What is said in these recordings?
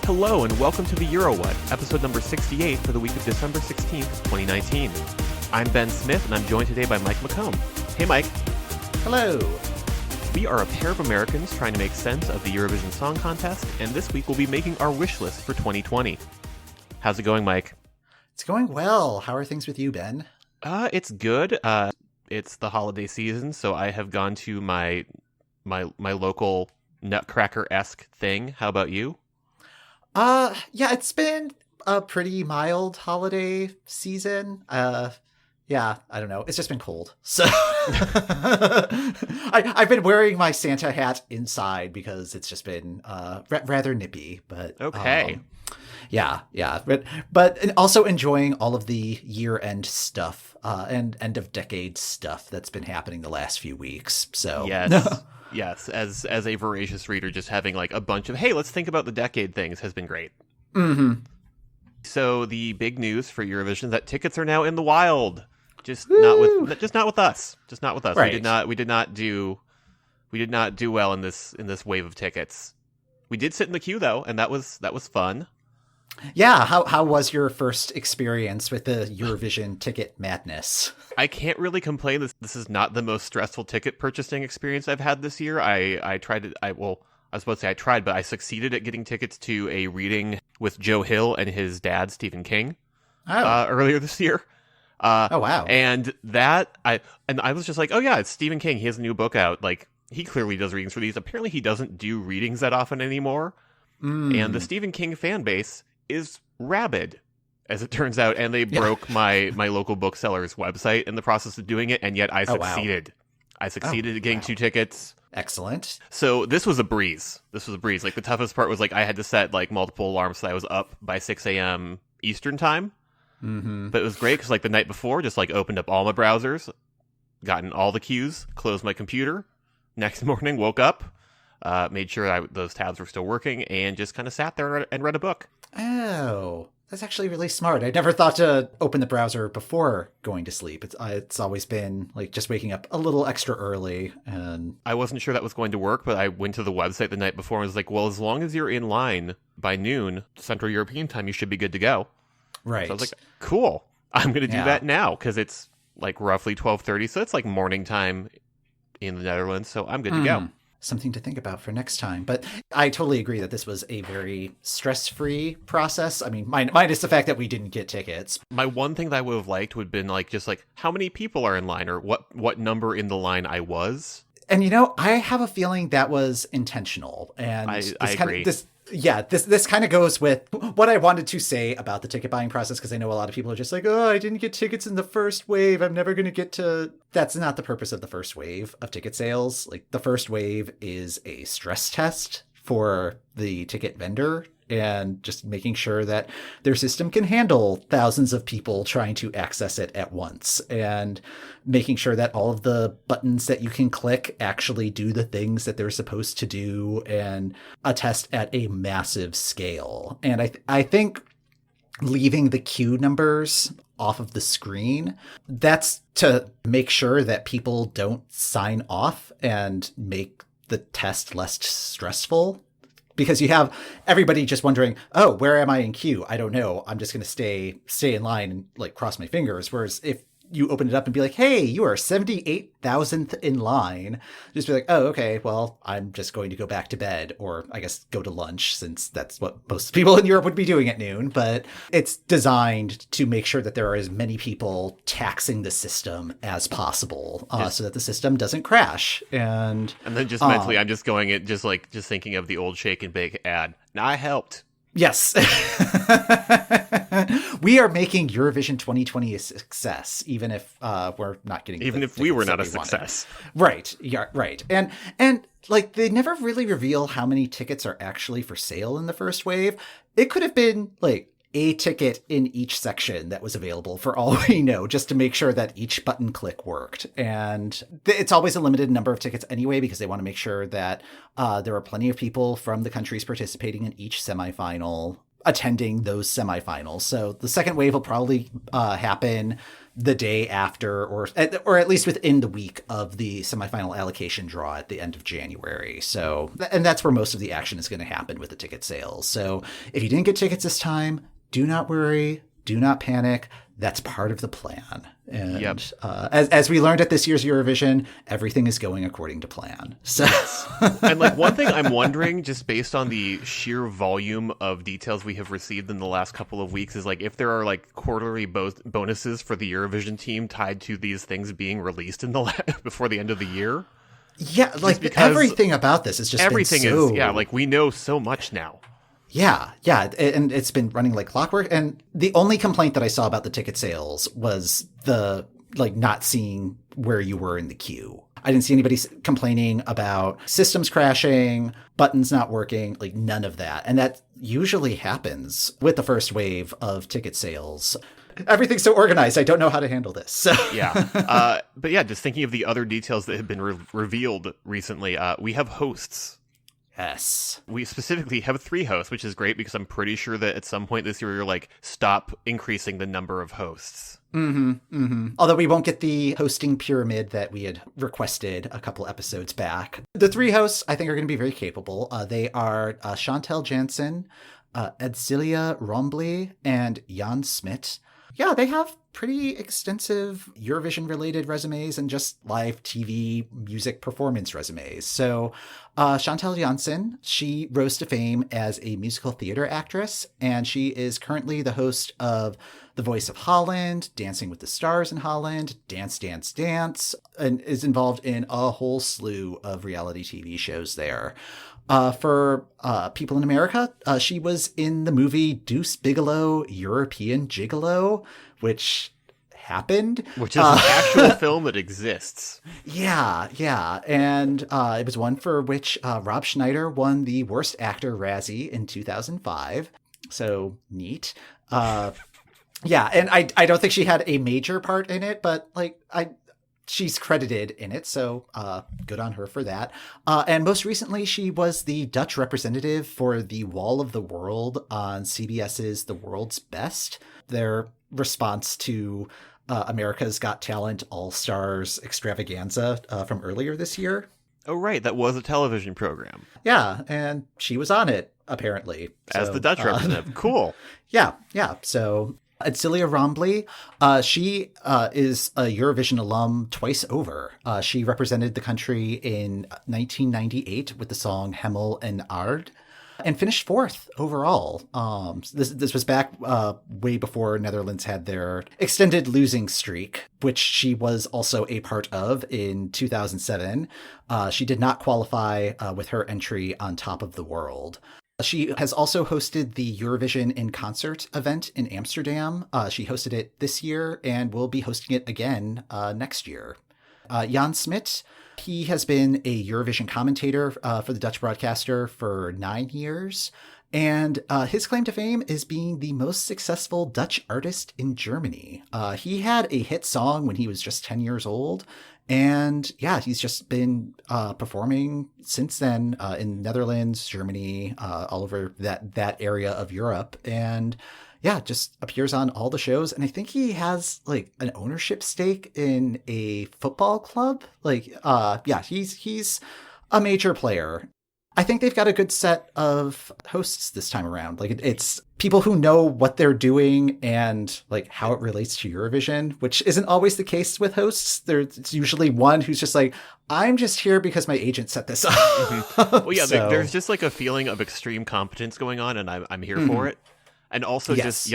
Hello and welcome to the Euro What, episode number 68 for the week of December 16th, 2019. I'm Ben Smith and I'm joined today by Mike McComb. Hey Mike. Hello. We are a pair of Americans trying to make sense of the Eurovision Song Contest, and this week we'll be making our wish list for 2020. How's it going, Mike? It's going well. How are things with you, Ben? It's good. It's the holiday season, so I have gone to my local Nutcracker-esque thing. How about you? Yeah, it's been a pretty mild holiday season. Yeah, I don't know. It's just been cold. So I've been wearing my Santa hat inside because it's just been rather nippy, but okay. Yeah. But also enjoying all of the year-end stuff and end-of-decade stuff that's been happening the last few weeks. So yes. Yes, as a voracious reader, just having like a bunch of, hey, let's think about the decade things has been great. Mm-hmm. So the big news for Eurovision is that tickets are now in the wild. Just not with us. Right. We did not do well in this wave of tickets. We did sit in the queue though, and that was fun. Yeah, how was your first experience with the Eurovision ticket madness? I can't really complain. This is not the most stressful ticket purchasing experience I've had this year. I tried, but I succeeded at getting tickets to a reading with Joe Hill and his dad, Stephen King, earlier this year. Oh, wow. And I was just like, oh yeah, it's Stephen King. He has a new book out. Like, he clearly does readings for these. Apparently he doesn't do readings that often anymore. And the Stephen King fan base is rabid, as it turns out, and they broke my local bookseller's website in the process of doing it, and yet I succeeded. I succeeded at getting 2 tickets. Excellent. So this was a breeze. Like, the toughest part was, like, I had to set, like, multiple alarms so I was up by 6 a.m. Eastern time. Mm-hmm. But it was great because, like, the night before, just, like, opened up all my browsers, gotten all the queues, closed my computer. Next morning, woke up, made sure those tabs were still working, and just kind of sat there and read a book. Oh, that's actually really smart. I never thought to open the browser before going to sleep. It's always been like just waking up a little extra early. And I wasn't sure that was going to work, but I went to the website the night before and was like, well, as long as you're in line by noon Central European time, you should be good to go. Right. So I was like, cool. I'm going to do that now because it's like roughly 12:30, so it's like morning time in the Netherlands, so I'm good to go. Something to think about for next time. But I totally agree that this was a very stress-free process. I mean, minus the fact that we didn't get tickets. My one thing that I would have liked would have been like just like how many people are in line or what number in the line I was. And I have a feeling that was intentional. And I agree. This kind of goes with what I wanted to say about the ticket buying process, because I know a lot of people are just like, oh, I didn't get tickets in the first wave. I'm never going to get to... That's not the purpose of the first wave of ticket sales. Like, the first wave is a stress test for the ticket vendor and just making sure that their system can handle thousands of people trying to access it at once, and making sure that all of the buttons that you can click actually do the things that they're supposed to do, and a test at a massive scale. And I think leaving the queue numbers off of the screen, that's to make sure that people don't sign off and make the test less stressful. Because you have everybody just wondering, oh, where am I in queue? I don't know. I'm just going to stay in line and like cross my fingers. Whereas if you open it up and be like, hey, you are 78,000th in line, just be like, oh, okay, well, I'm just going to go back to bed, or I guess go to lunch, since that's what most people in Europe would be doing at noon. But it's designed to make sure that there are as many people taxing the system as possible, so that the system doesn't crash. And then just mentally, I'm just going at just thinking of the old shake and bake ad. Now I helped. Yes. We are making Eurovision 2020 a success, even if we're not getting... Even if we were not a success. Right. Yeah, right. And like, they never really reveal how many tickets are actually for sale in the first wave. It could have been like a ticket in each section that was available, for all we know, just to make sure that each button click worked. And it's always a limited number of tickets anyway, because they want to make sure that there are plenty of people from the countries participating in each semifinal. attending those semifinals. So the second wave will probably happen the day after, or at least within the week of the semifinal allocation draw at the end of January. So, and that's where most of the action is going to happen with the ticket sales. So if you didn't get tickets this time, do not worry, do not panic. That's part of the plan. And yep. As we learned at this year's Eurovision, everything is going according to plan. So, and like one thing I'm wondering, just based on the sheer volume of details we have received in the last couple of weeks, is like if there are like quarterly bonuses for the Eurovision team tied to these things being released in the before the end of the year. Yeah, like everything about this is just everything is like we know so much now. Yeah, and it's been running like clockwork. And the only complaint that I saw about the ticket sales was the like not seeing where you were in the queue. I didn't see anybody complaining about systems crashing, buttons not working, like none of that. And that usually happens with the first wave of ticket sales. Everything's so organized. I don't know how to handle this. So. Yeah. But yeah, just thinking of the other details that have been revealed recently, we have hosts. Yes. We specifically have 3 hosts, which is great because I'm pretty sure that at some point this year you're like, stop increasing the number of hosts. Although we won't get the hosting pyramid that we had requested a couple episodes back. The 3 hosts, I think, are going to be very capable. They are Chantal, Janzen, Edsilia, Rombley, and Jan Smit. Yeah, they have pretty extensive Eurovision-related resumes and just live TV music performance resumes. So Chantal Janzen, she rose to fame as a musical theater actress, and she is currently the host of The Voice of Holland, Dancing with the Stars in Holland, Dance, Dance, Dance, and is involved in a whole slew of reality TV shows there. For people in America, she was in the movie Deuce Bigalow, European Gigolo, which happened. Which is an actual film that exists. Yeah. And it was one for which Rob Schneider won the Worst Actor Razzie in 2005. So neat. Yeah, and I don't think she had a major part in it, but like she's credited in it, so good on her for that. And most recently, she was the Dutch representative for the Wall of the World on CBS's The World's Best, their response to America's Got Talent All-Stars extravaganza from earlier this year. Oh, right. That was a television program. Yeah, and she was on it, apparently. As the Dutch representative. Cool. Yeah. So Edsilia Rombley, she is a Eurovision alum twice over. She represented the country in 1998 with the song Hemel en Aarde and finished 4th overall. This was back way before Netherlands had their extended losing streak, which she was also a part of in 2007. She did not qualify with her entry on Top of the World. She has also hosted the Eurovision in Concert event in Amsterdam. She hosted it this year and will be hosting it again next year. Jan Smit, he has been a Eurovision commentator for the Dutch broadcaster for 9 years. And his claim to fame is being the most successful Dutch artist in Germany. He had a hit song when he was just 10 years old. And yeah, he's just been performing since then in Netherlands, Germany, all over that area of Europe. And yeah, just appears on all the shows. And I think he has like an ownership stake in a football club. Like, yeah, he's a major player. I think they've got a good set of hosts this time around. Like it's people who know what they're doing and like how it relates to Eurovision, which isn't always the case with hosts. There's usually one who's just like, I'm just here because my agent set this up. Mm-hmm. Well, yeah, there's just like a feeling of extreme competence going on, and I'm here for it. And also just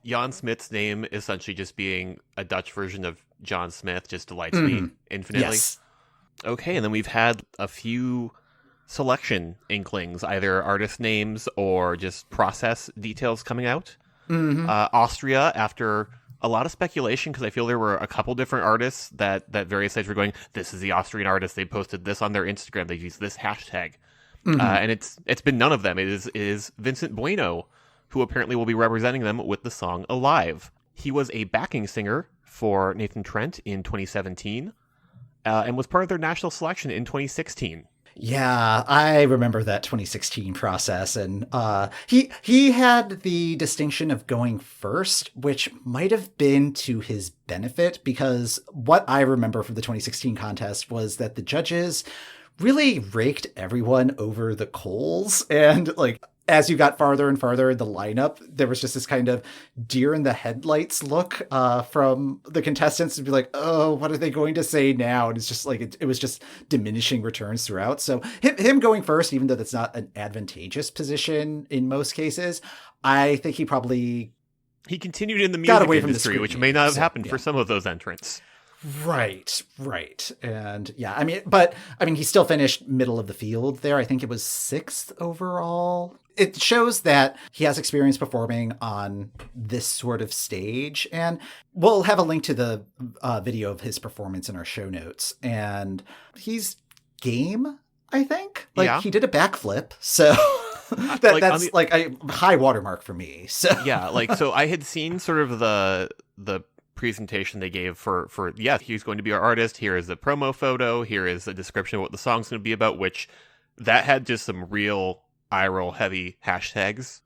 Jan Smith's name essentially just being a Dutch version of John Smith just delights me infinitely. Yes. Okay, and then we've had a few selection inklings, either artist names or just process details coming out. Austria, after a lot of speculation, because I feel there were a couple different artists that various sites were going, this is the Austrian artist, they posted this on their Instagram, they used this hashtag. And it's been none of them. It is Vincent Bueno, who apparently will be representing them with the song Alive. He was a backing singer for Nathan Trent in 2017 and was part of their national selection in 2016. Yeah, I remember that 2016 process, and he had the distinction of going first, which might have been to his benefit, because what I remember from the 2016 contest was that the judges really raked everyone over the coals, and like as you got farther and farther in the lineup, there was just this kind of deer in the headlights look from the contestants to be like, oh, what are they going to say now? And it's just like, it was just diminishing returns throughout. So him going first, even though that's not an advantageous position in most cases, I think he continued in the music industry, which may not have happened yeah. for some of those entrants. Right. And yeah, I mean, he still finished middle of the field there. I think it was 6th overall. It shows that he has experience performing on this sort of stage. And we'll have a link to the video of his performance in our show notes. And he's game, I think. Like, he did a backflip. So that's a high watermark for me. So yeah, so I had seen sort of the presentation they gave for he's going to be our artist, here is the promo photo, here is a description of what the song's going to be about, which that had just some real eye roll heavy hashtags.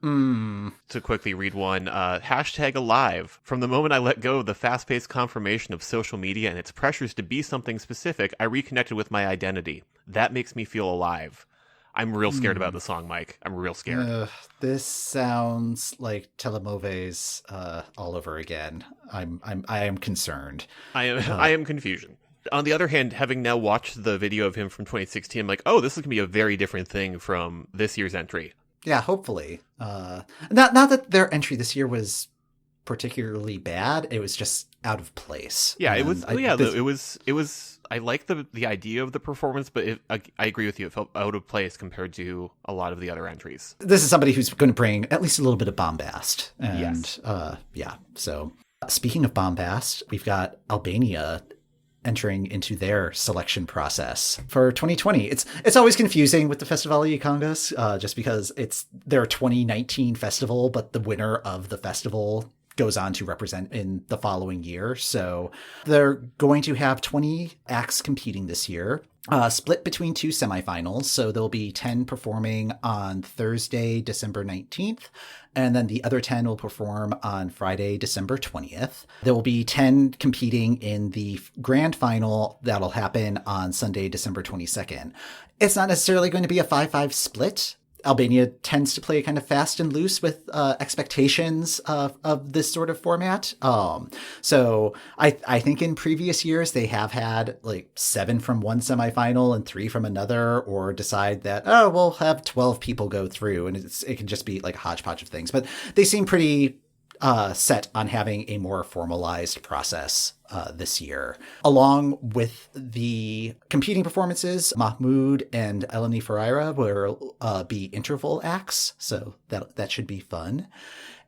To quickly read one, hashtag alive. From the moment I let go of the fast-paced confirmation of social media and its pressures to be something specific, I reconnected with my identity. That makes me feel alive. I'm real scared about the song, Mike. I'm real scared. This sounds like Telemoves all over again. I am concerned. I am confusion. On the other hand, having now watched the video of him from 2016, I'm like, oh, this is going to be a very different thing from this year's entry. Yeah, hopefully. Not that their entry this year was particularly bad. It was just out of place. Yeah, it was. It was. I like the idea of the performance, but I agree with you. It felt out of place compared to a lot of the other entries. This is somebody who's going to bring at least a little bit of bombast. And, yes. Yeah. So speaking of bombast, we've got Albania entering into their selection process for 2020. It's always confusing with the Festivali Këngës, just because it's their 2019 festival, but the winner of the festival goes on to represent in the following year. So they're going to have 20 acts competing this year, split between 2 semifinals. So there'll be 10 performing on Thursday, December 19th, and then the other 10 will perform on Friday, December 20th. There will be 10 competing in the grand final that'll happen on Sunday, December 22nd. It's not necessarily going to be a 5-5 split. Albania tends to play kind of fast and loose with expectations of this sort of format. So I think in previous years they have had like 7 from one semifinal and 3 from another, or decide that, oh, we'll have 12 people go through, and it can just be like a hodgepodge of things. But they seem pretty set on having a more formalized process this year. Along with the competing performances, Mahmoud and Eleni Ferreira will be interval acts, so that should be fun.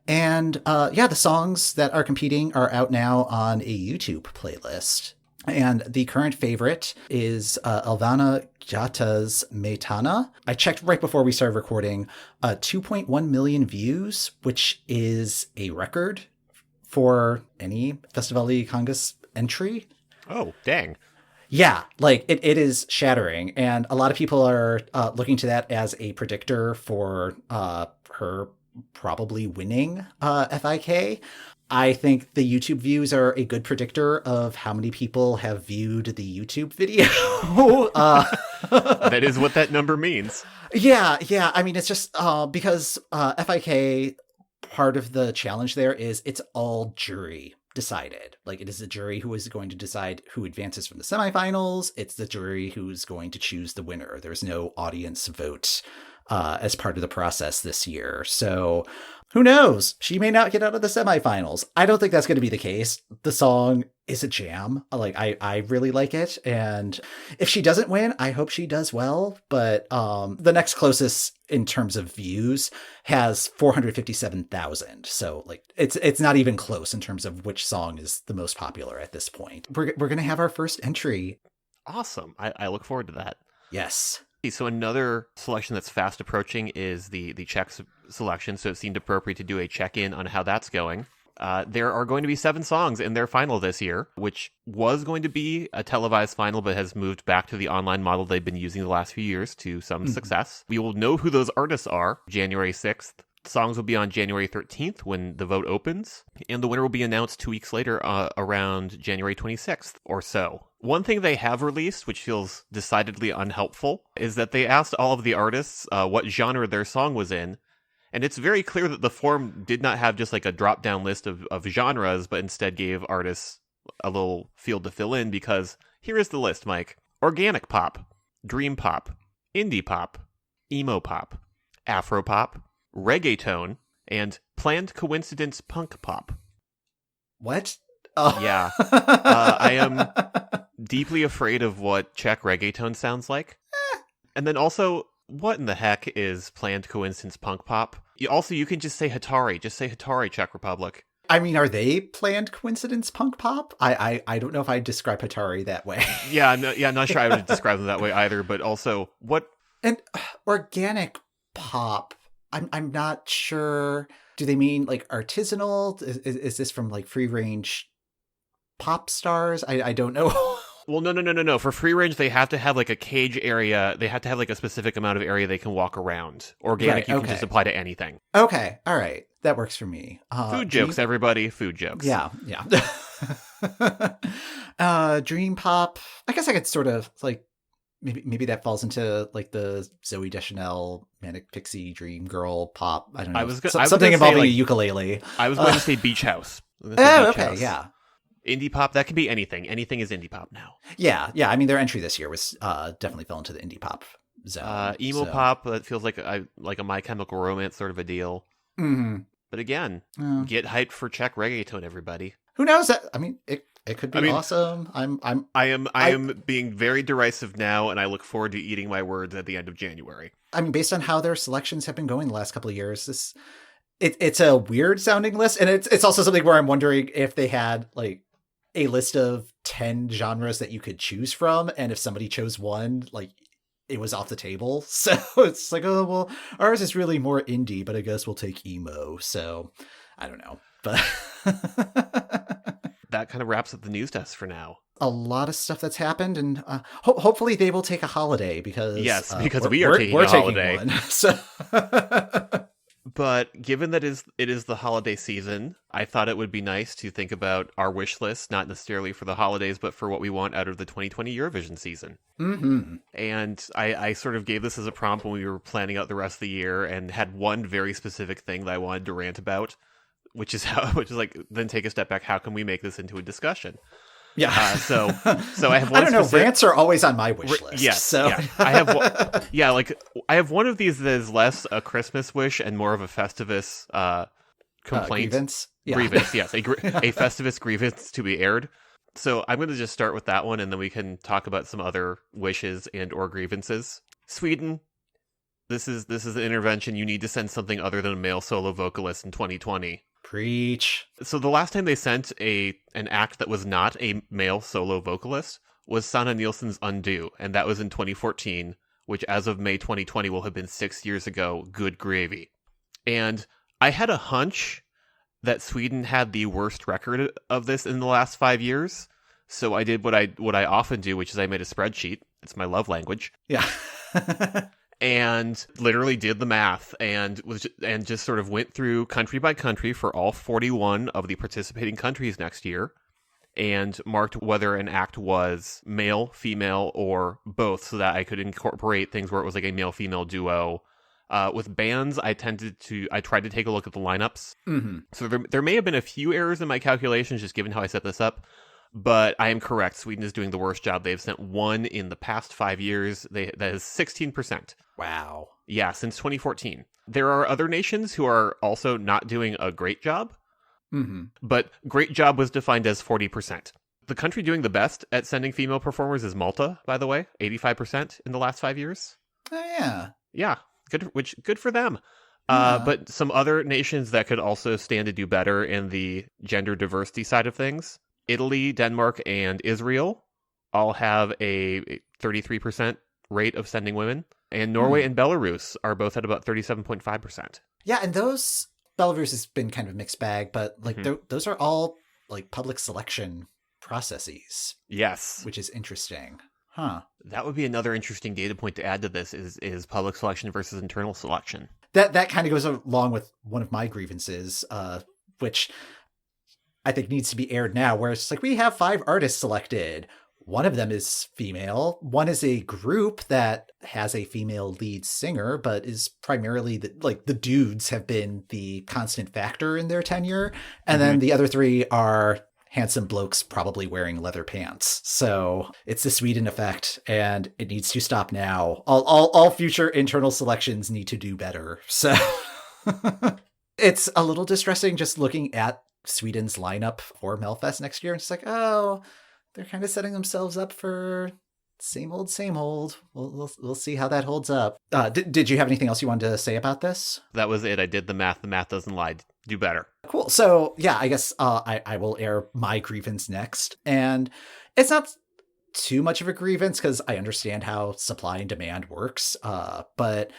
And the songs that are competing are out now on a YouTube playlist. And the current favorite is Elvana Gjata's Metana. I checked right before we started recording, 2.1 million views, which is a record for any Festivali Këngës entry. Oh, dang. Yeah, like it is shattering. And a lot of people are looking to that as a predictor for her probably winning FIK. I think the YouTube views are a good predictor of how many people have viewed the YouTube video. That is what that number means. Yeah. I mean, it's just because FIK, part of the challenge there is it's all jury decided. Like, it is the jury who is going to decide who advances from the semifinals. It's the jury who's going to choose the winner. There's no audience vote as part of the process this year. So who knows? She may not get out of the semifinals. I don't think that's going to be the case. The song is a jam. Like, I really like it. And if she doesn't win, I hope she does well. But the next closest in terms of views has 457,000. So like it's not even close in terms of which song is the most popular at this point. We're going to have our first entry. Awesome. I look forward to that. Yes. So another selection that's fast approaching is the Czech selection, so it seemed appropriate to do a check-in on how that's going. There are going to be 7 songs in their final this year, which was going to be a televised final, but has moved back to the online model they've been using the last few years to some success. We will know who those artists are January 6th. Songs will be on January 13th when the vote opens, and the winner will be announced 2 weeks later around January 26th or so. One thing they have released, which feels decidedly unhelpful, is that they asked all of the artists what genre their song was in, and it's very clear that the form did not have just like a drop-down list of genres, but instead gave artists a little field to fill in, because here is the list, Mike. Organic pop, dream pop, indie pop, emo pop, afro pop, reggaeton, and planned coincidence punk pop. What? Oh. Yeah. I am deeply afraid of what Czech reggaeton sounds like. And then also, what in the heck is planned coincidence punk pop? You can just say Hatari. Just say Hatari, Czech Republic. I mean, are they planned coincidence punk pop? I don't know if I'd describe Hatari that way. I'm not sure I would describe them that way either, but also, what... And organic pop... I'm not sure. Do they mean like artisanal? Is this from like free range pop stars? I don't know. Well, no. For free range, they have to have like a cage area. They have to have like a specific amount of area they can walk around. Organic, you can just apply to anything. Okay, all right, that works for me. Food jokes, everybody. Food jokes. Yeah. Dream pop. I guess I could sort of like. Maybe that falls into like the Zooey Deschanel, Manic Pixie Dream Girl pop. I don't know. Something involving a ukulele. I was going to say Beach House. Okay, yeah. Indie pop, that can be anything. Anything is indie pop now. Yeah. I mean, their entry this year was definitely fell into the indie pop zone. Emo pop, that feels like a My Chemical Romance sort of a deal. Mm-hmm. But again, get hyped for Czech reggaeton, everybody. Who knows? I mean, it could be awesome. I am being very derisive now, and I look forward to eating my words at the end of January. I mean, based on how their selections have been going the last couple of years, it's a weird sounding list, and it's also something where I'm wondering if they had like a list of 10 genres that you could choose from, and if somebody chose one, like it was off the table. So it's like, oh well, ours is really more indie, but I guess we'll take emo. So I don't know, but. That kind of wraps up the news desk for now. A lot of stuff that's happened, and hopefully they will take a holiday because we are taking a holiday. One, so. But given that it is the holiday season, I thought it would be nice to think about our wish list, not necessarily for the holidays, but for what we want out of the 2020 Eurovision season. Mm-hmm. And I sort of gave this as a prompt when we were planning out the rest of the year, and had one very specific thing that I wanted to rant about. Which is like, then take a step back. How can we make this into a discussion? Yeah. So I have one. I don't know. Rants are always on my wish list. Yes. So. Yeah. I have one of these that is less a Christmas wish and more of a Festivus complaint. Grievance. Yeah. Grievance. Yes. A Festivus grievance to be aired. So I'm going to just start with that one, and then we can talk about some other wishes and or grievances. Sweden. This is an intervention. You need to send something other than a male solo vocalist in 2020. Preach. So the last time they sent an act that was not a male solo vocalist was Sanna Nielsen's Undo, and that was in 2014, which as of May 2020 will have been 6 years ago. Good gravy. And I had a hunch that Sweden had the worst record of this in the last 5 years, so I did what I often do, which is I made a spreadsheet. It's my love language. Yeah. And literally did the math and just sort of went through country by country for all 41 of the participating countries next year, and marked whether an act was male, female, or both, so that I could incorporate things where it was like a male-female duo. With bands, I tried to take a look at the lineups. Mm-hmm. So there may have been a few errors in my calculations, just given how I set this up. But I am correct. Sweden is doing the worst job. They've sent one in the past 5 years. That is 16%. Wow. Yeah, since 2014. There are other nations who are also not doing a great job. Mm-hmm. But great job was defined as 40%. The country doing the best at sending female performers is Malta, by the way. 85% in the last 5 years. Oh, yeah. Yeah, good for them. Yeah. But some other nations that could also stand to do better in the gender diversity side of things. Italy, Denmark, and Israel all have a 33% rate of sending women. And Norway and Belarus are both at about 37.5%. Yeah, and those Belarus has been kind of a mixed bag, but like Mhm. those are all like public selection processes, Yes. which is interesting. Huh. That would be another interesting data point to add to this is public selection versus internal selection. That kind of goes along with one of my grievances, which I think needs to be aired now, where it's like we have 5 artists selected. One of them is female. One is a group that has a female lead singer, but is primarily the dudes have been the constant factor in their tenure. And then the other 3 are handsome blokes probably wearing leather pants. So it's the Sweden effect, and it needs to stop now. All future internal selections need to do better. So it's a little distressing just looking at Sweden's lineup for Melfest next year. It's like, oh, they're kind of setting themselves up for same old, same old. We'll see how that holds up. Did you have anything else you wanted to say about this? That was it. I did the math. The math doesn't lie. Do better. Cool. So yeah, I guess I will air my grievance next. And it's not too much of a grievance because I understand how supply and demand works. But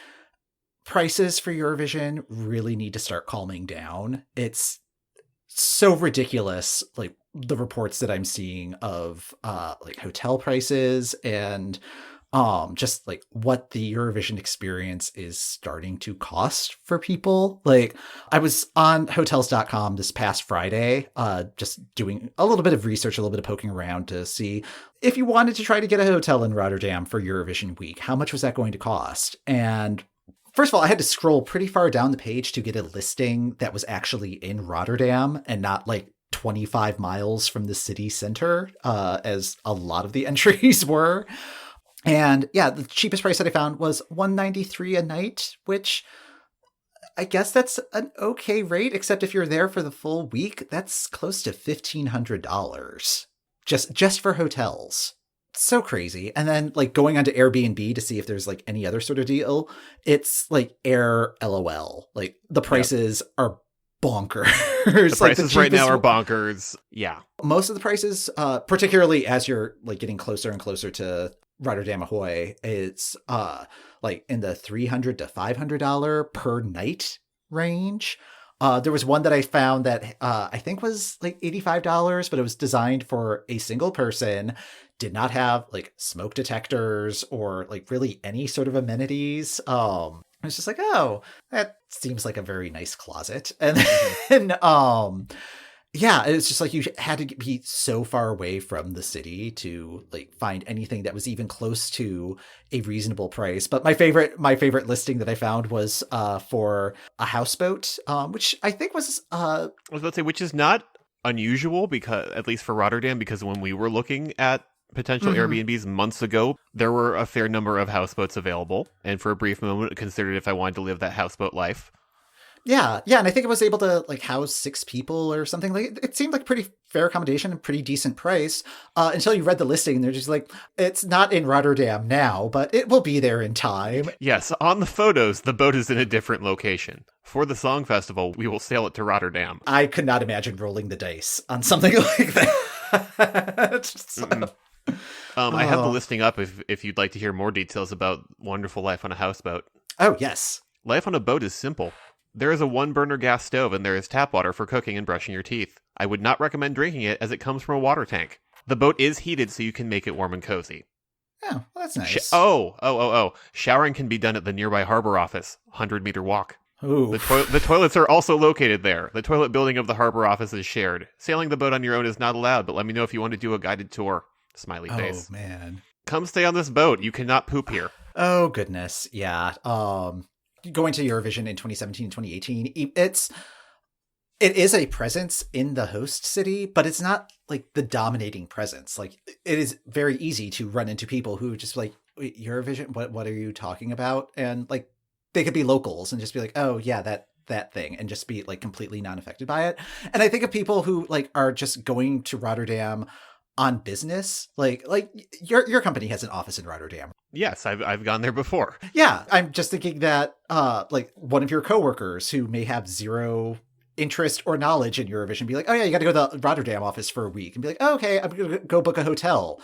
prices for Eurovision really need to start calming down. It's so ridiculous, like the reports that I'm seeing of like hotel prices and just like what the Eurovision experience is starting to cost for people. Like I was on hotels.com this past Friday, just doing a little bit of research, a little bit of poking around to see if you wanted to try to get a hotel in Rotterdam for Eurovision week, how much was that going to cost? And first of all, I had to scroll pretty far down the page to get a listing that was actually in Rotterdam and not like 25 miles from the city center, as a lot of the entries were. And yeah, the cheapest price that I found was $193 a night, which I guess that's an okay rate, except if you're there for the full week, that's close to $1,500 just for hotels. So crazy. And then like going onto Airbnb to see if there's like any other sort of deal, it's like air LOL. Like the prices are bonkers. The prices right now are bonkers. Yeah. Most of the prices, particularly as you're like getting closer and closer to Rotterdam Ahoy, it's like in the $300 to $500 per night range. There was one that I found that I think was like $85, but it was designed for a single person, did not have like smoke detectors or like really any sort of amenities. It's just like, oh, that seems like a very nice closet. And then, yeah, it's just like you had to be so far away from the city to like find anything that was even close to a reasonable price. But my favorite listing that I found was for a houseboat, which I think was I was about to say, which is not unusual, because at least for Rotterdam, because when we were looking at potential Airbnbs months ago, there were a fair number of houseboats available, and for a brief moment considered if I wanted to live that houseboat life. Yeah, and I think it was able to like house 6 people or something. Like it seemed like pretty fair accommodation and pretty decent price until you read the listing and they're just like, it's not in Rotterdam now, but it will be there in time. Yes, on the photos, the boat is in a different location. For the Song Festival, we will sail it to Rotterdam. I could not imagine rolling the dice on something like that. So... I have the listing up if you'd like to hear more details about wonderful life on a houseboat. Oh, yes. Life on a boat is simple. There is a 1-burner gas stove and there is tap water for cooking and brushing your teeth. I would not recommend drinking it as it comes from a water tank. The boat is heated so you can make it warm and cozy. Oh, well, that's nice. Showering can be done at the nearby harbor office. 100-meter walk. Ooh. The toilets are also located there. The toilet building of the harbor office is shared. Sailing the boat on your own is not allowed, but let me know if you want to do a guided tour. Smiley face. Oh, man. Come stay on this boat. You cannot poop here. Oh, goodness. Yeah. Going to Eurovision in 2017 and 2018, it is a presence in the host city, but it's not like the dominating presence. Like it is very easy to run into people who just like, wait, Eurovision, what are you talking about? And like they could be locals and just be like, oh yeah, that thing, and just be like completely non-affected by it. And I think of people who like are just going to Rotterdam on business, like your company has an office in Rotterdam. Yes, I've gone there before. Yeah, I'm just thinking that like one of your coworkers who may have zero interest or knowledge in Eurovision be like, oh yeah, you got to go to the Rotterdam office for a week, and be like, oh, okay, I'm gonna go book a hotel.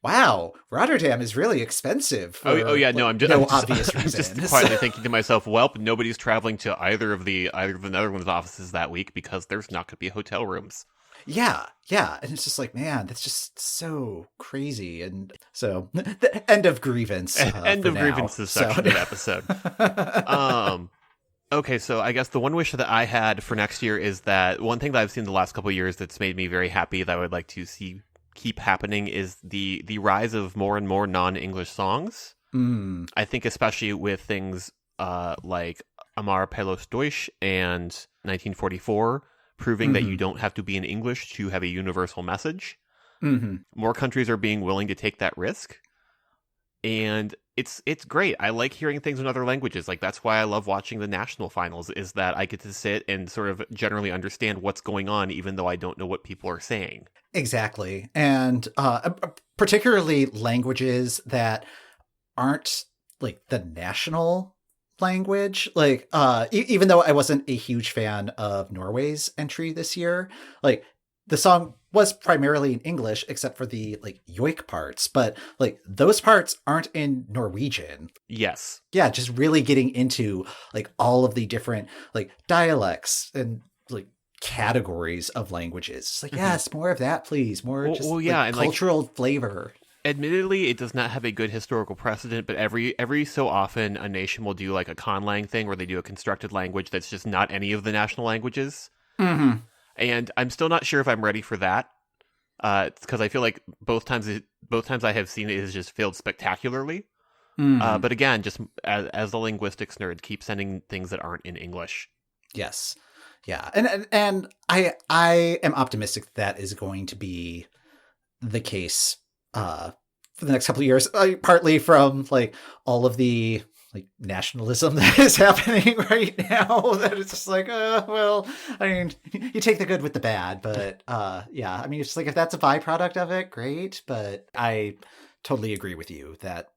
wow, Rotterdam is really expensive for Oh yeah, no, obvious I'm reasons. just quietly thinking to myself, well, nobody's traveling to either of the Netherlands offices that week because there's not going to be hotel rooms. Yeah. And it's just like, man, that's just so crazy. And so, the end of grievance. End of grievances section of the episode. Okay, so I guess the one wish that I had for next year is that one thing that I've seen the last couple of years that's made me very happy that I would like to see keep happening is the rise of more and more non-English songs. I think especially with things like Amar Pelos Deutsch and 1944, proving that you don't have to be in English to have a universal message. More countries are being willing to take that risk. And it's great. I like hearing things in other languages. Like, that's why I love watching the national finals, is that I get to sit and sort of generally understand what's going on, even though I don't know what people are saying. Exactly. And particularly languages that aren't like the national language. Like, even though I wasn't a huge fan of Norway's entry this year, like, the song was primarily in English, except for the like yoik parts, but like those parts aren't in Norwegian. Yes. Yeah, just really getting into like all of the different like dialects and like categories of languages. It's like, yes, more of that, please. More and cultural flavor. Admittedly, it does not have a good historical precedent, but every so often a nation will do like a conlang thing where they do a constructed language that's just not any of the national languages. And I'm still not sure if I'm ready for that, because I feel like both times I have seen it has just failed spectacularly. But again, just as a linguistics nerd, keep sending things that aren't in English. Yes, yeah, and I am optimistic that is going to be the case for the next couple of years. Partly from like all of the like nationalism that is happening right now, that it's just like, well, I mean, you take the good with the bad, but yeah, I mean, it's like, if that's a byproduct of it, great. But I totally agree with you that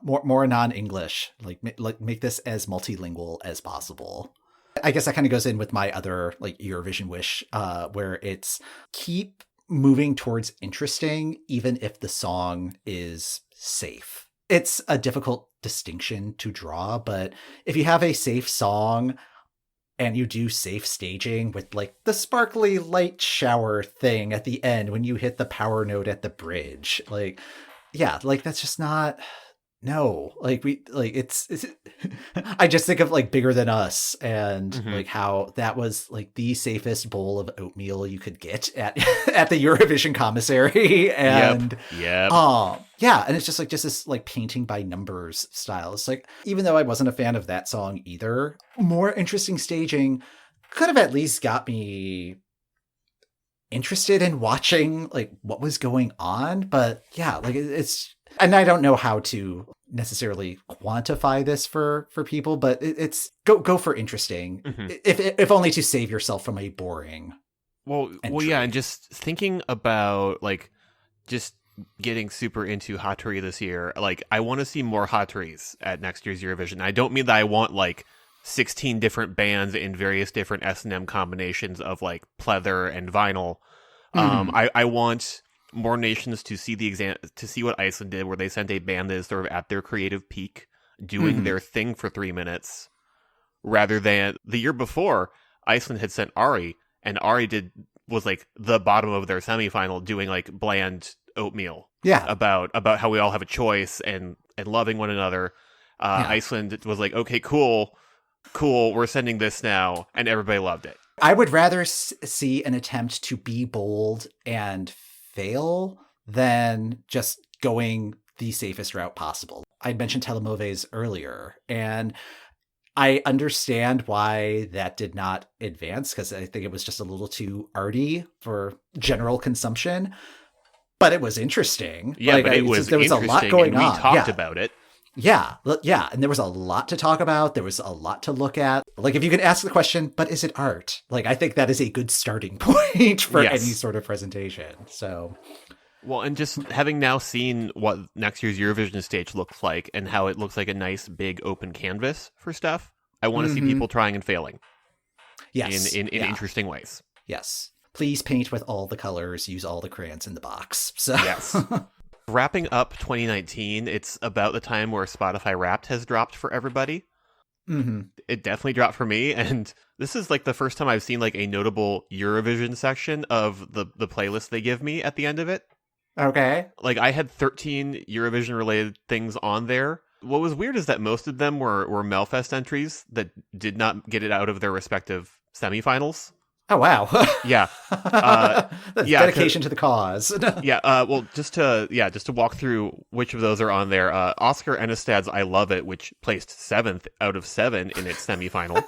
more non-English, like make this as multilingual as possible. I guess that kind of goes in with my other like Eurovision wish, where it's keep moving towards interesting, even if the song is safe. It's a difficult distinction to draw, but if you have a safe song and you do safe staging with like the sparkly light shower thing at the end when you hit the power note at the bridge, like, yeah, like that's just not, no, like it's I just think of like Bigger Than Us and like how that was like the safest bowl of oatmeal you could get at the Eurovision commissary. And yeah, and it's just this like painting by numbers style. It's like, even though I wasn't a fan of that song either, more interesting staging could have at least got me interested in watching like what was going on. But yeah, like it's, and I don't know how to necessarily quantify this for people, but it's go for interesting, if only to save yourself from a boring. Well, yeah, and just thinking about like just getting super into Hattori this year, like I want to see more Hattoris at next year's Eurovision. I don't mean that I want like 16 different bands in various different S&M combinations of like pleather and vinyl. I want more nations to see to see what Iceland did, where they sent a band that is sort of at their creative peak, doing their thing for 3 minutes, rather than the year before Iceland had sent Ari, and Ari was like the bottom of their semifinal, doing like bland oatmeal. Yeah, about how we all have a choice and loving one another. Iceland was like, okay, cool, we're sending this now, and everybody loved it. I would rather see an attempt to be bold and fail than just going the safest route possible. I mentioned Telemoves earlier, and I understand why that did not advance, because I think it was just a little too arty for general consumption. But it was interesting. Yeah, like, there was a lot going on. We talked about it. Yeah, and there was a lot to talk about. There was a lot to look at. Like, if you could ask the question, but is it art? Like, I think that is a good starting point for any sort of presentation. So, well, and just having now seen what next year's Eurovision stage looks like and how it looks like a nice big open canvas for stuff, I want to see people trying and failing. Yes, in interesting ways. Yes, please paint with all the colors. Use all the crayons in the box. So yes. wrapping up 2019, it's about the time where Spotify Wrapped has dropped for everybody. Mm-hmm. It definitely dropped for me, and this is like the first time I've seen like a notable Eurovision section of the playlist they give me at the end of it. Okay. Like, I had 13 Eurovision related things on there. What was weird is that most of them were Melfest entries that did not get it out of their respective semifinals. Oh, wow. Yeah. That's dedication to the cause. Well, just to walk through which of those are on there. Oscar Enestad's I Love It, which placed 7th out of 7 in its semifinal.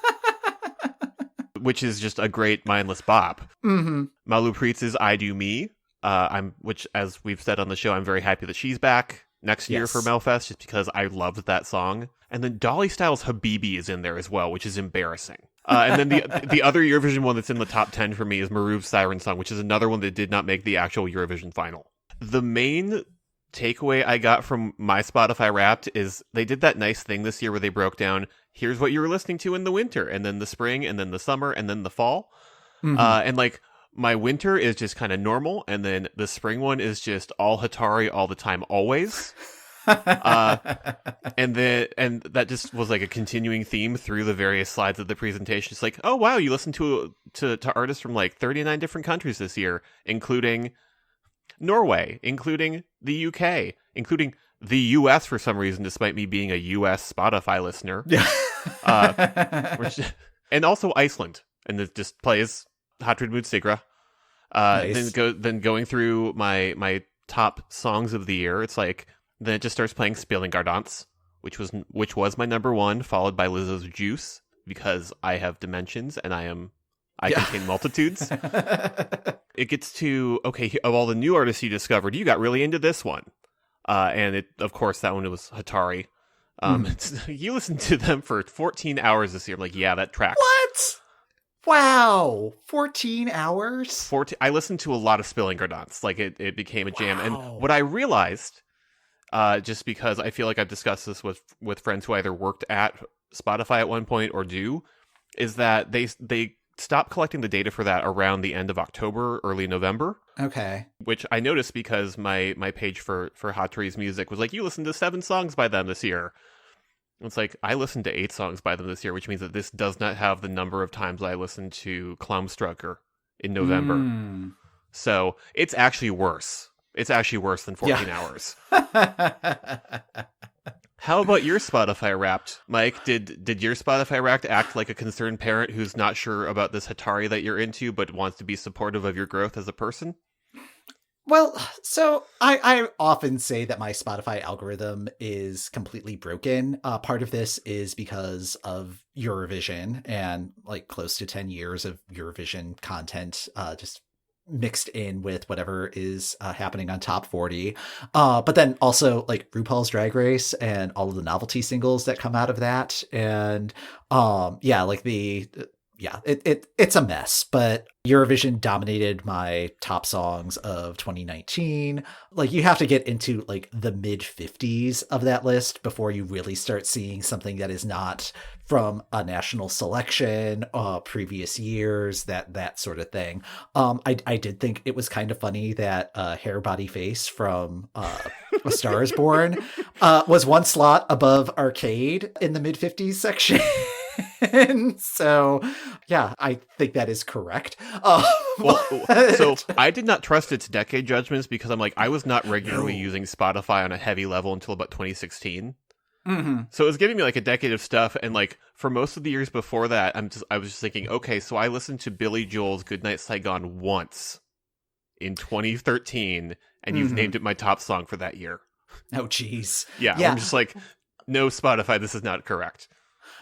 Which is just a great mindless bop. Mm-hmm. Malu Preetz's I Do Me, which, as we've said on the show, I'm very happy that she's back next year for Melfest, just because I loved that song. And then Dolly Styles' Habibi is in there as well, which is embarrassing. And then the other Eurovision one that's in the top 10 for me is Maruve's Siren Song, which is another one that did not make the actual Eurovision final. The main takeaway I got from my Spotify Wrapped is they did that nice thing this year where they broke down, here's what you were listening to in the winter, and then the spring, and then the summer, and then the fall. Mm-hmm. And like, my winter is just kind of normal, and then the spring one is just all Hatari all the time, always. And that just was like a continuing theme through the various slides of the presentation. It's like, oh wow, you listen to artists from like 39 different countries this year, including Norway, including the UK, including the US for some reason, despite me being a US Spotify listener. Yeah. And also Iceland, and it just plays Hatrid Mood Sigra. Nice. Then going through my top songs of the year, it's like, then it just starts playing Spillingardans, which was my number 1, followed by Lizzo's Juice, because I have dimensions and I contain multitudes. It gets to, okay, of all the new artists you discovered, you got really into this one. And it, of course, that one was Hatari. You listened to them for 14 hours this year. Like, yeah, that tracks. What? Wow. 14 hours? I listened to a lot of Spillingardans. Like, it became a jam. Wow. And what I realized, just because I feel like I've discussed this with friends who either worked at Spotify at one point or do, is that they stopped collecting the data for that around the end of October, early November. Okay. Which I noticed because my page for Hatari's music was like, you listened to 7 songs by them this year. It's like, I listened to 8 songs by them this year, which means that this does not have the number of times I listened to Klaumstrucker in November. So it's actually worse. It's actually worse than 14 hours. How about your Spotify Wrapped, Mike? Did your Spotify Wrapped act like a concerned parent who's not sure about this Hatari that you're into, but wants to be supportive of your growth as a person? Well, so I often say that my Spotify algorithm is completely broken. Part of this is because of Eurovision and like close to 10 years of Eurovision content just mixed in with whatever is happening on Top 40. But then also like RuPaul's Drag Race and all of the novelty singles that come out of that. And it's a mess, but Eurovision dominated my top songs of 2019. Like, you have to get into like the mid 50s of that list before you really start seeing something that is not from a national selection, previous years, that sort of thing. I did think it was kind of funny that Hair Body Face from A Star Is Born was one slot above Arcade in the mid 50s section. So, yeah, I think that is correct. So I did not trust its decade judgments because I'm like, I was not regularly using Spotify on a heavy level until about 2016. Mm-hmm. So it was giving me like a decade of stuff, and like for most of the years before that, I was just thinking, okay, so I listened to Billy Joel's "Goodnight Saigon" once in 2013, and you've named it my top song for that year. Oh, geez. Yeah, I'm just like, no, Spotify, this is not correct.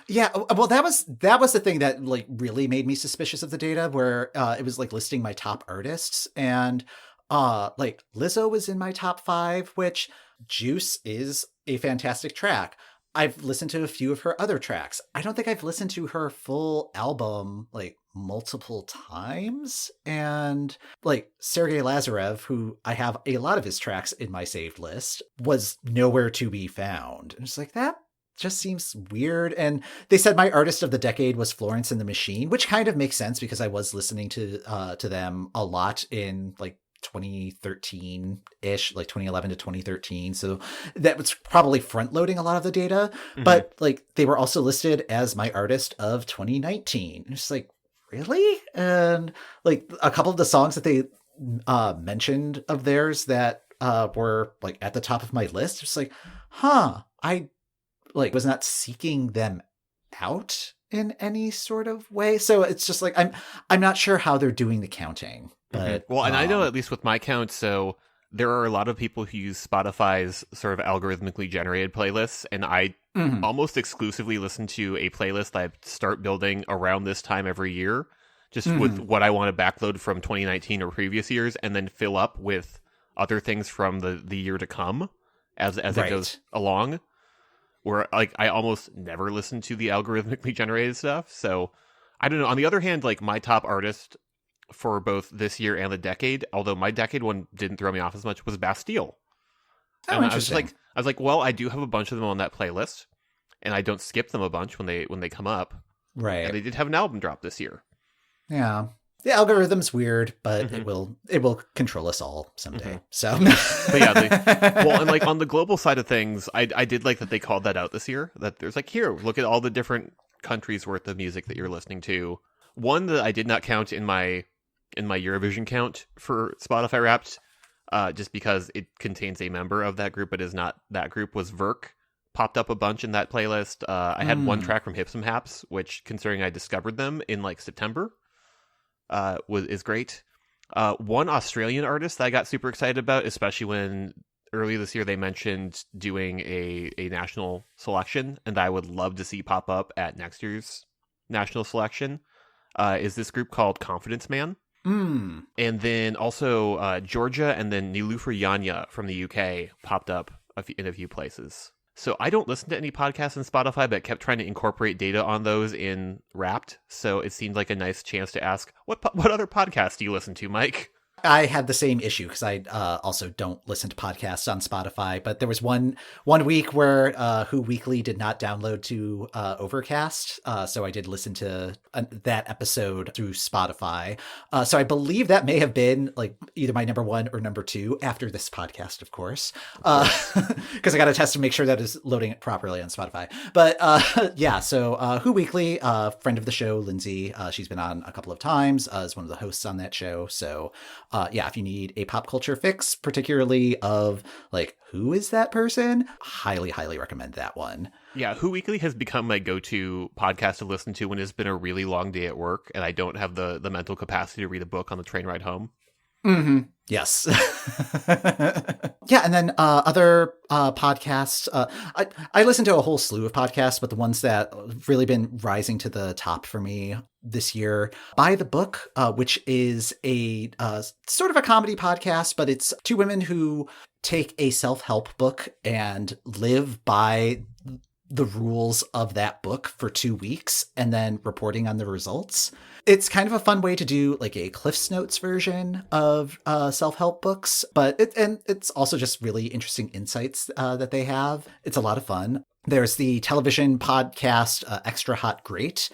Yeah, well, that was the thing that like really made me suspicious of the data, where it was like listing my top artists, and like Lizzo was in my top 5, which Juice is a fantastic track. I've listened to a few of her other tracks. I don't think I've listened to her full album like multiple times. And like Sergei Lazarev, who I have a lot of his tracks in my saved list, was nowhere to be found. And it's like, that just seems weird. And they said my artist of the decade was Florence and the Machine, which kind of makes sense because I was listening to them a lot in like 2013-ish, like 2011 to 2013. So that was probably front loading a lot of the data. But like they were also listed as my artist of 2019. It's like, really? And like a couple of the songs that they mentioned of theirs that were like at the top of my list, it's like, I like was not seeking them out in any sort of way. So it's just like I'm not sure how they're doing the counting. But well, and I know at least with my count, so there are a lot of people who use Spotify's sort of algorithmically generated playlists, and I almost exclusively listen to a playlist that I start building around this time every year, just with what I want to backload from 2019 or previous years, and then fill up with other things from the year to come as it goes along. Where like I almost never listen to the algorithmically generated stuff. So I don't know. On the other hand, like my top artist for both this year and the decade, although my decade one didn't throw me off as much, was Bastille. And I was like, well, I do have a bunch of them on that playlist, and I don't skip them a bunch when they come up. Right. And they did have an album drop this year. Yeah. The algorithm's weird, but it will control us all someday. So, but yeah, well, and like on the global side of things, I did like that they called that out this year. That there's like, here, look at all the different countries worth of music that you're listening to. One that I did not count in my Eurovision count for Spotify Wrapped, just because it contains a member of that group, but is not that group, was Verk. Popped up a bunch in that playlist. I had one track from Hips and Haps, which, considering I discovered them in like September, is great. One Australian artist that I got super excited about, especially when earlier this year they mentioned doing a national selection, and I would love to see pop up at next year's national selection, is this group called Confidence Man. And then also Georgia and then Niloufer Yanya from the UK popped up in a few places. So I don't listen to any podcasts on Spotify, but kept trying to incorporate data on those in Wrapped. So it seemed like a nice chance to ask, what other podcasts do you listen to, Mike? I had the same issue because I also don't listen to podcasts on Spotify. But there was one week where Who Weekly did not download to Overcast. So I did listen to that episode through Spotify. So I believe that may have been like either my number one or number two after this podcast, of course, because I got to test to make sure that is loading it properly on Spotify. But yeah, so Who Weekly, friend of the show, Lindsay, she's been on a couple of times as one of the hosts on that show. So yeah, if you need a pop culture fix, particularly of like, who is that person? Highly, highly recommend that one. Yeah, Who Weekly has become my go-to podcast to listen to when it's been a really long day at work and I don't have the mental capacity to read a book on the train ride home. Yes. Yeah, and then other podcasts. I listen to a whole slew of podcasts, but the ones that have really been rising to the top for me this year, By the Book, which is a sort of a comedy podcast, but it's two women who take a self-help book and live by the rules of that book for 2 weeks and then reporting on the results. It's kind of a fun way to do like a Cliff's Notes version of self-help books, but it's also just really interesting insights that they have. It's a lot of fun. There's the television podcast Extra Hot Great,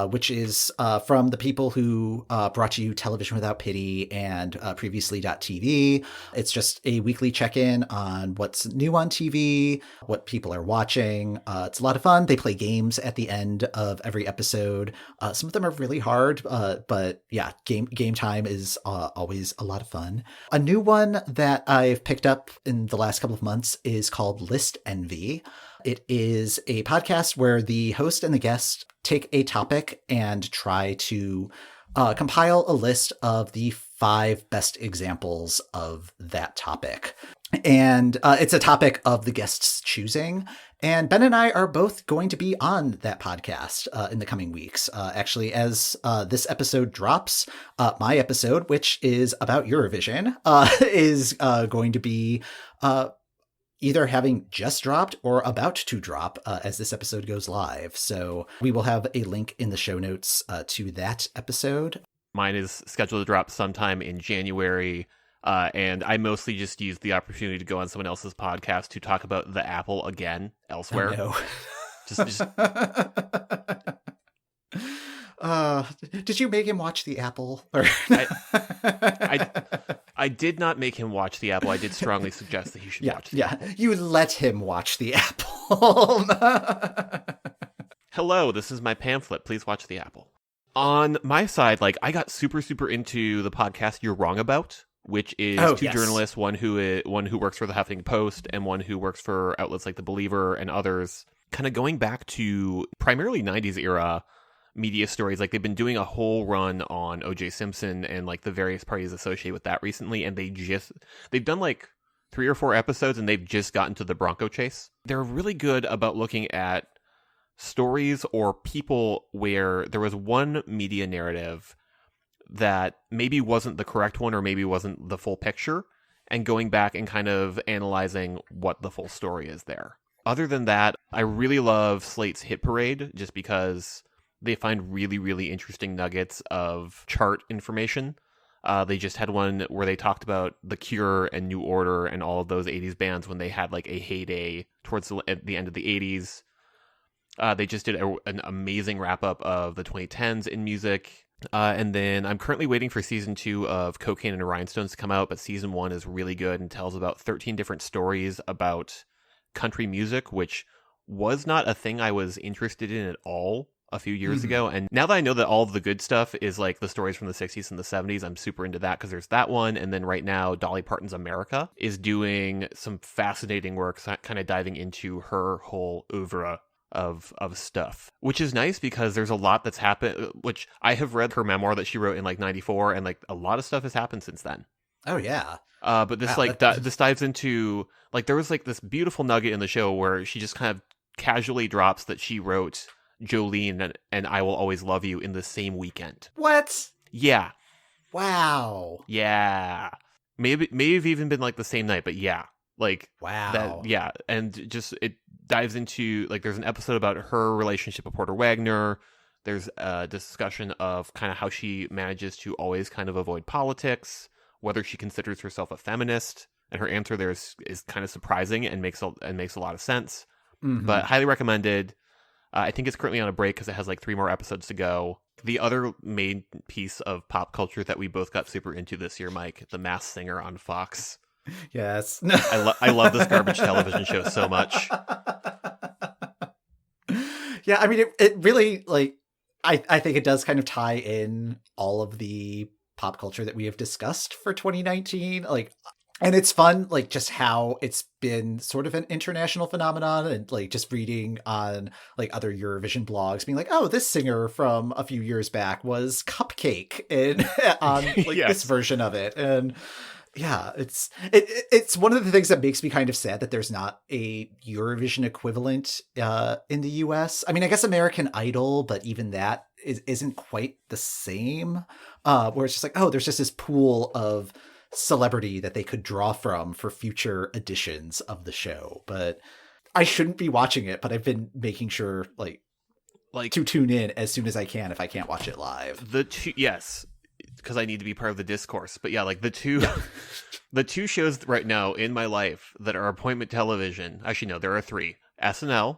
which is from the people who brought you Television Without Pity and Previously.tv. It's just a weekly check-in on what's new on TV, what people are watching. It's a lot of fun. They play games at the end of every episode. Some of them are really hard, but yeah, game time is always a lot of fun. A new one that I've picked up in the last couple of months is called List Envy. It is a podcast where the host and the guest take a topic and try to compile a list of the 5 best examples of that topic. And it's a topic of the guest's choosing. And Ben and I are both going to be on that podcast in the coming weeks. Actually, as this episode drops, my episode, which is about Eurovision, is going to be either having just dropped or about to drop as this episode goes live. So we will have a link in the show notes to that episode. Mine is scheduled to drop sometime in January, and I mostly just used the opportunity to go on someone else's podcast to talk about the Apple again elsewhere. Oh, no. Did you make him watch the Apple? I I did not make him watch The Apple. I did strongly suggest that he should watch The Apple. You let him watch The Apple. Hello, this is my pamphlet. Please watch The Apple. On my side, like, I got super, super into the podcast You're Wrong About, which is two journalists, one who works for the Huffington Post and one who works for outlets like The Believer and others, kind of going back to primarily 90s era media stories. Like, they've been doing a whole run on O.J. Simpson and like the various parties associated with that recently, and they've done like 3 or 4 episodes and they've just gotten to the Bronco chase. They're really good about looking at stories or people where there was one media narrative that maybe wasn't the correct one or maybe wasn't the full picture, and going back and kind of analyzing what the full story is there. Other than that, I really love Slate's Hit Parade just because they find really, really interesting nuggets of chart information. They just had one where they talked about The Cure and New Order and all of those 80s bands when they had like a heyday towards at the end of the 80s. They just did an amazing wrap-up of the 2010s in music. And then I'm currently waiting for season 2 of Cocaine and Rhinestones to come out, but season 1 is really good and tells about 13 different stories about country music, which was not a thing I was interested in at all a few years ago. And now that I know that all of the good stuff is like the stories from the 60s and the 70s, I'm super into that because there's that one. And then right now, Dolly Parton's America is doing some fascinating work, kind of diving into her whole oeuvre of stuff, which is nice because there's a lot that's happened, which I have read her memoir that she wrote in like 94, and like a lot of stuff has happened since then. Oh yeah. But this this dives into, like, there was like this beautiful nugget in the show where she just kind of casually drops that she wrote Jolene and I Will Always Love You in the same weekend. What? Yeah. Wow. Yeah. Maybe have even been like the same night, but yeah. Like, wow. That, yeah. And just, it dives into, like, there's an episode about her relationship with Porter Wagner. There's a discussion of kind of how she manages to always kind of avoid politics, whether she considers herself a feminist, and her answer there is kind of surprising and makes a lot of sense. But highly recommended. I think it's currently on a break because it has like 3 more episodes to go. The other main piece of pop culture that we both got super into this year, Mike, The Masked Singer on Fox. Yes. I love this garbage television show so much. Yeah, I mean, it really, like, I think it does kind of tie in all of the pop culture that we have discussed for 2019. Like, and it's fun, like, just how it's been sort of an international phenomenon, and like just reading on like other Eurovision blogs being like, oh, this singer from a few years back was Cupcake on like yes. This version of it. And yeah, it's one of the things that makes me kind of sad that there's not a Eurovision equivalent in the US. I mean, I guess American Idol, but even that isn't quite the same. Where it's just like, oh, there's just this pool of celebrity that they could draw from for future editions of the show. But I shouldn't be watching it, but I've been making sure like to tune in as soon as I can if I can't watch it live. Yes, because I need to be part of the discourse. But yeah, like the two shows right now in my life that are appointment television. Actually, no, there are 3. SNL,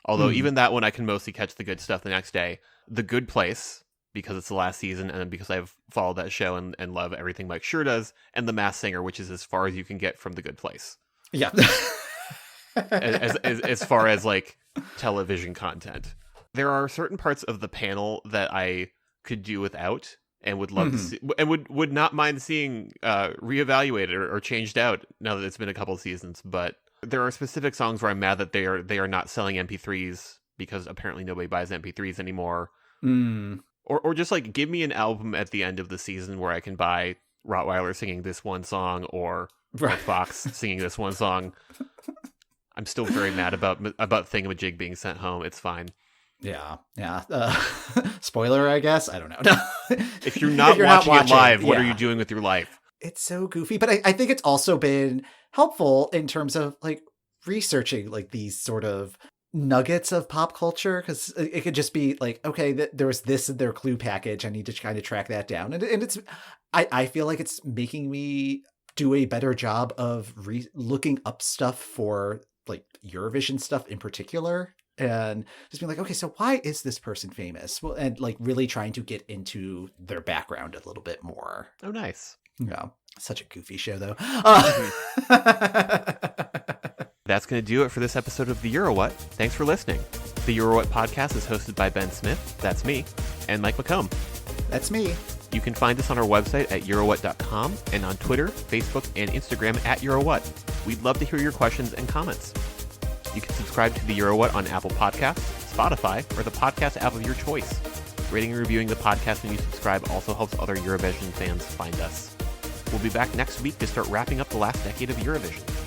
although even that one I can mostly catch the good stuff the next day. The Good Place, because it's the last season, and because I've followed that show and love everything Mike Schur does, and The Masked Singer, which is as far as you can get from The Good Place. Yeah. as far as like television content. There are certain parts of the panel that I could do without and would love to see, and would not mind seeing reevaluated or changed out now that it's been a couple of seasons. But there are specific songs where I'm mad that they are not selling MP3s because apparently nobody buys MP3s anymore. Or just like give me an album at the end of the season where I can buy Rottweiler singing this one song or Fox singing this one song. I'm still very mad about Thingamajig being sent home. It's fine. Yeah. Spoiler, I guess. I don't know. If you're not watching it live, what are you doing with your life? It's so goofy, but I think it's also been helpful in terms of like researching like these sort of nuggets of pop culture, because it could just be like, okay, there was this in their clue package. I need to kind of track that down, and it's I feel like it's making me do a better job of looking up stuff for like Eurovision stuff in particular, and just being like, okay, so why is this person famous? Well, and like really trying to get into their background a little bit more. Oh, nice. Yeah. Such a goofy show, though. That's going to do it for this episode of The Euro What. Thanks for listening. The Euro What podcast is hosted by Ben Smith, that's me, and Mike McComb. That's me. You can find us on our website at eurowhat.com and on Twitter, Facebook, and Instagram at EuroWhat. We'd love to hear your questions and comments. You can subscribe to The Euro What on Apple Podcasts, Spotify, or the podcast app of your choice. Rating and reviewing the podcast when you subscribe also helps other Eurovision fans find us. We'll be back next week to start wrapping up the last decade of Eurovision.